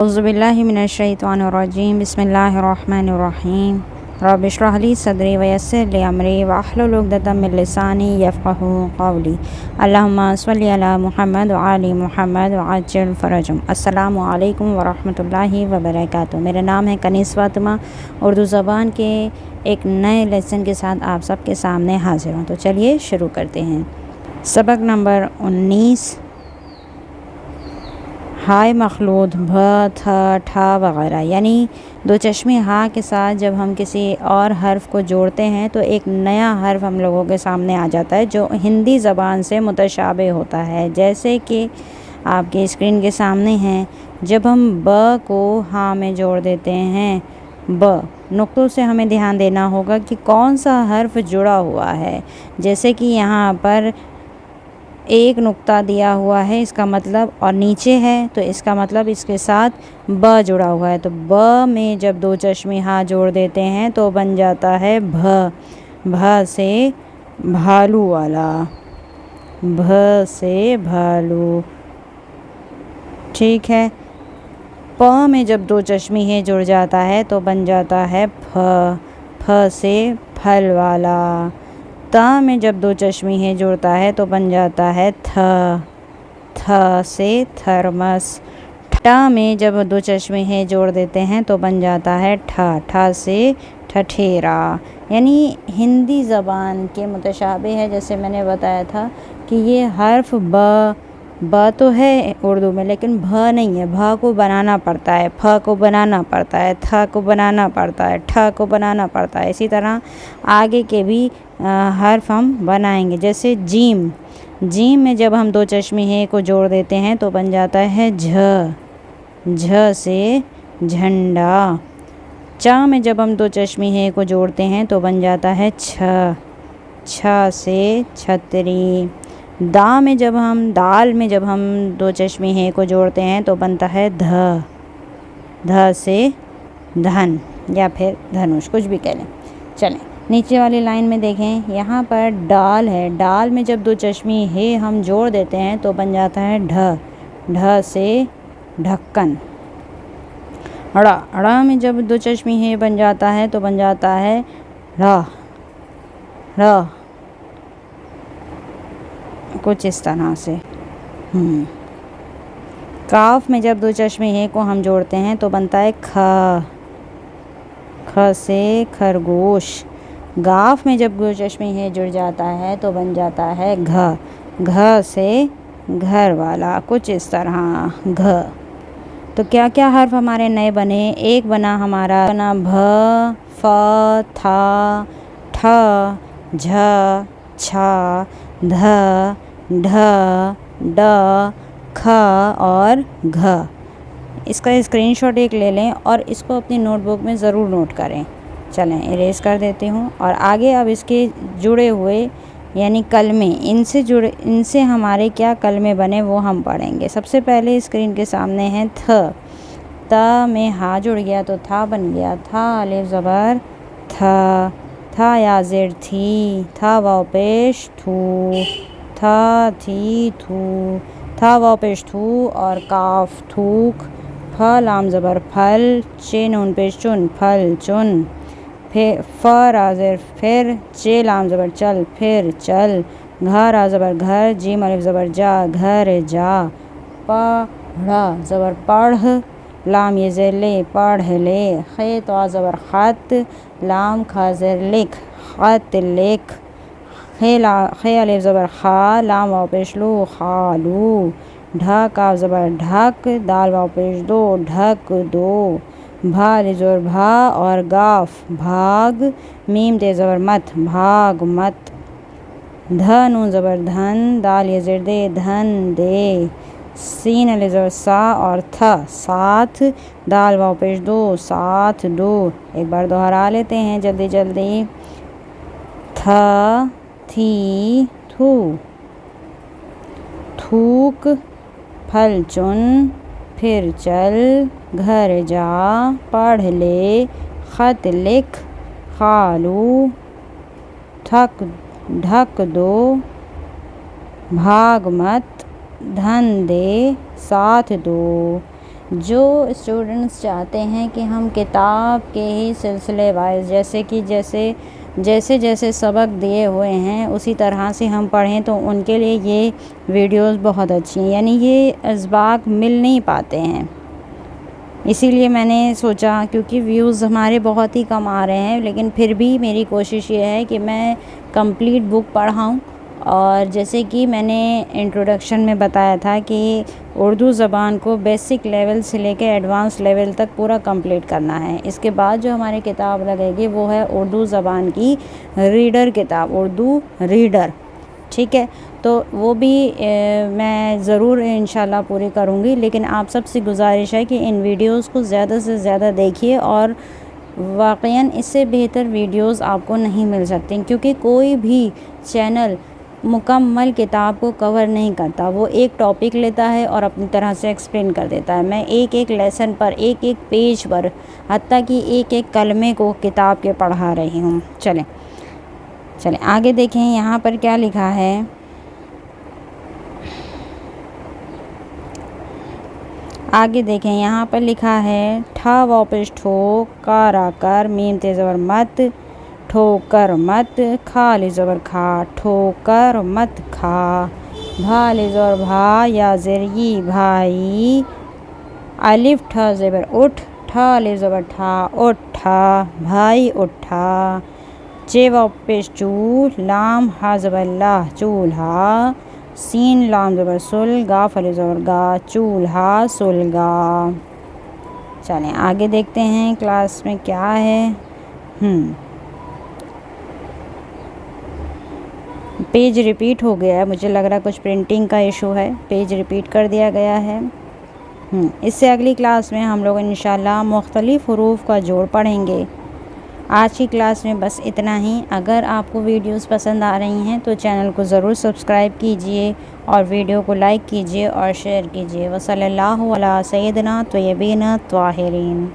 औज़ुबिल्लाहि मिनश्शैतानिर्रजीम बिस्मिल्लाहिर्रहमानिर्रहीम रब्बि इश्रह ली सदरी वयस्सिर ली अमरी वहलुल उक़दतम मिन लिसानी यफ़क़हू क़ौली अल्लाहुम्मा सल्लि अला मुहम्मद व आलि मुहम्मद व अज्जिल फ़रजहुम। अस्सलामु अलैकुम व रहमतुल्लाहि व बरकातुहू। मेरा नाम है कनीस फ़ातिमा। उर्दू ज़बान के एक नए लेसन के साथ आप सबके सामने हाज़िर हूँ। तो चलिए शुरू करते हैं। सबक नंबर 19 हाय मखलूत भ थ ठा वग़ैरह, यानी दो चश्मे हा के साथ जब हम किसी और हर्फ को जोड़ते हैं तो एक नया हर्फ हम लोगों के सामने आ जाता है जो हिंदी ज़बान से मुतशाबे होता है। जैसे कि आपके स्क्रीन के सामने हैं, जब हम ब को हा में जोड़ देते हैं, ब नुक्तों से हमें ध्यान देना होगा कि कौन सा हर्फ जुड़ा हुआ है। जैसे कि यहाँ पर एक नुक्ता दिया हुआ है, इसका मतलब, और नीचे है तो इसका मतलब इसके साथ ब जुड़ा हुआ है। तो ब में जब दो चश्मे हा जोड़ देते हैं तो बन जाता है भ। भ से भालू वाला, भ से भालू। ठीक है। प में जब दो चश्मे हे जुड़ जाता है तो बन जाता है फ। फ से फल वाला। ता में जब दो चश्मे हैं जुड़ता है तो बन जाता है थ। थ से थर्मस। टा में जब दो चश्मे हैं जोड़ देते हैं तो बन जाता है ठा। ठा से ठठेरा। यानी हिंदी ज़बान के मुतशाबे है। जैसे मैंने बताया था कि ये हर्फ ब तो है उर्दू में, लेकिन भ नहीं है। भ को बनाना पड़ता है, फ को बनाना पड़ता है, थ को बनाना पड़ता है, ठ को बनाना पड़ता है। इसी तरह आगे के भी हर्फ हम बनाएंगे। जैसे जीम, जीम में जब हम दो चश्मे हे को जोड़ देते हैं तो बन जाता है झ। झ से झंडा। चा में जब हम दो चश्मे हे को जोड़ते हैं तो बन जाता है छ। छ से छतरी। दाल में जब हम दो चश्मे हे को जोड़ते हैं तो बनता है ध। ध से धन या फिर धनुष, कुछ भी कह लें। चलें नीचे वाली लाइन में देखें, यहाँ पर डाल है। डाल में जब दो चश्मे हे हम जोड़ देते हैं तो बन जाता है ढ। ढ से ढक्कन। ड़ा, ड़ा में जब दो चश्मे हे बन जाता है तो बन जाता है र। र कुछ इस तरह से। काफ में जब दो चश्मे हे को हम जोड़ते हैं तो बनता है ख। ख से खरगोश। गाफ में जब दो चश्मे हे जुड़ जाता है तो बन जाता है घ। घ से घर वाला, कुछ इस तरह घ। तो क्या क्या हर्फ हमारे नए बने? एक बना हमारा भ, फ, था, ठ, झ, छ, ध, ढ, ड, ख और घ। इसका स्क्रीनशॉट एक ले लें और इसको अपनी नोटबुक में ज़रूर नोट करें। चलें इरेज कर देती हूँ। और आगे अब इसके जुड़े हुए यानी कलमे, इनसे हमारे क्या कलमे बने वो हम पढ़ेंगे। सबसे पहले स्क्रीन के सामने है थ। त में हा जुड़ गया तो था बन गया। था अलिफ ज़बर थ। था या ज़ेर थी। था वाव पेश थू। था थी थू। था वाव पेश थू और काफ थूक। फ लाम ज़बर फल। चे नून पेश चुन फल चुन। फिर फ रा ज़ेर फिर। चे लाम ज़बर चल फिर चल। घ रा ज़बर घर। जीम अलिफ ज़बर जा घर जा। प ढ़ ज़बर पढ़। लाम ये ज़ेर ले पढ़ ले। खे तो ज़बर ख़त। लाम खा ज़ेर लिख ख़त लिख। खे अलिफ ज़बर खा। लाम वाव पेश लू खालू। ढ काफ ज़बर ढक। दाल वाव पेश दो ढक दो। भा अलिफ ज़बर भा और गाफ भाग। मीम ते ज़बर मत भाग मत। ध नून ज़बर धन। दाल ये ज़ेर दे धन दे। सीन अलिफ ज़बर सा और थ साथ। दाल वाव पेश दो साथ दो। एक बार दोहरा लेते हैं जल्दी जल्दी। थ थी थू। थूक फल चुन फिर चल। घर जा पढ़ ले ख़त लिख खालू। थक ढक दो भाग मत। धन दे साथ दो। जो स्टूडेंट्स चाहते हैं कि हम किताब के ही सिलसिले वाइज जैसे जैसे सबक दिए हुए हैं उसी तरह से हम पढ़ें, तो उनके लिए ये वीडियोस बहुत अच्छी हैं। यानी ये असबाक मिल नहीं पाते हैं, इसीलिए मैंने सोचा, क्योंकि व्यूज़ हमारे बहुत ही कम आ रहे हैं, लेकिन फिर भी मेरी कोशिश ये है कि मैं कंप्लीट बुक पढ़ाऊँ। और जैसे कि मैंने इंट्रोडक्शन में बताया था कि उर्दू ज़बान को बेसिक लेवल से लेकर एडवांस लेवल तक पूरा कंप्लीट करना है। इसके बाद जो हमारी किताब लगेगी वो है उर्दू ज़बान की रीडर किताब, उर्दू रीडर, ठीक है। तो वो भी मैं ज़रूर इंशाल्लाह पूरी करूँगी। लेकिन आप सबसे गुजारिश है कि इन वीडियोस को ज़्यादा से ज़्यादा देखिए, और वाक़ईन इससे बेहतर वीडियोस आपको नहीं मिल सकती, क्योंकि कोई भी चैनल मुकम्मल किताब को कवर नहीं करता। वो एक टॉपिक लेता है और अपनी तरह से एक्सप्लेन कर देता है। मैं एक एक लेसन पर, एक एक पेज पर, हत्ता कि एक एक कलमे को किताब के पढ़ा रही हूँ। चलें आगे देखें यहाँ पर क्या लिखा है। आगे देखें यहाँ पर लिखा है ठा वापस ठो, कारा कर, मीम ते ज़बर मत, ठोकर मत, खा ले ज़बर खा, ठोकर मत खा, भा ले ज़बर भा, या ज़ेरी भाई, अलिफ ठा ज़बर उठ, ठा ले ज़बर ठा, उठा, भाई उठा, चे वापस चू, लाम हा ज़बर ला, चूल्हा, सीन लाम ज़बर सुल, गा फले ज़बर गा, चूल्हा सुलगा। चलें आगे देखते हैं क्लास में क्या है। पेज रिपीट हो गया है, मुझे लग रहा है कुछ प्रिंटिंग का इशू है, पेज रिपीट कर दिया गया है। इससे अगली क्लास में हम लोग इंशाल्लाह मुख्तलिफ़ हुरूफ का जोड़ पढ़ेंगे। आज की क्लास में बस इतना ही। अगर आपको वीडियोस पसंद आ रही हैं तो चैनल को ज़रूर सब्सक्राइब कीजिए और वीडियो को लाइक कीजिए और शेयर कीजिए। वसल्लल्लाहु अला सय्यदना तय्यबीन ताहिरीन।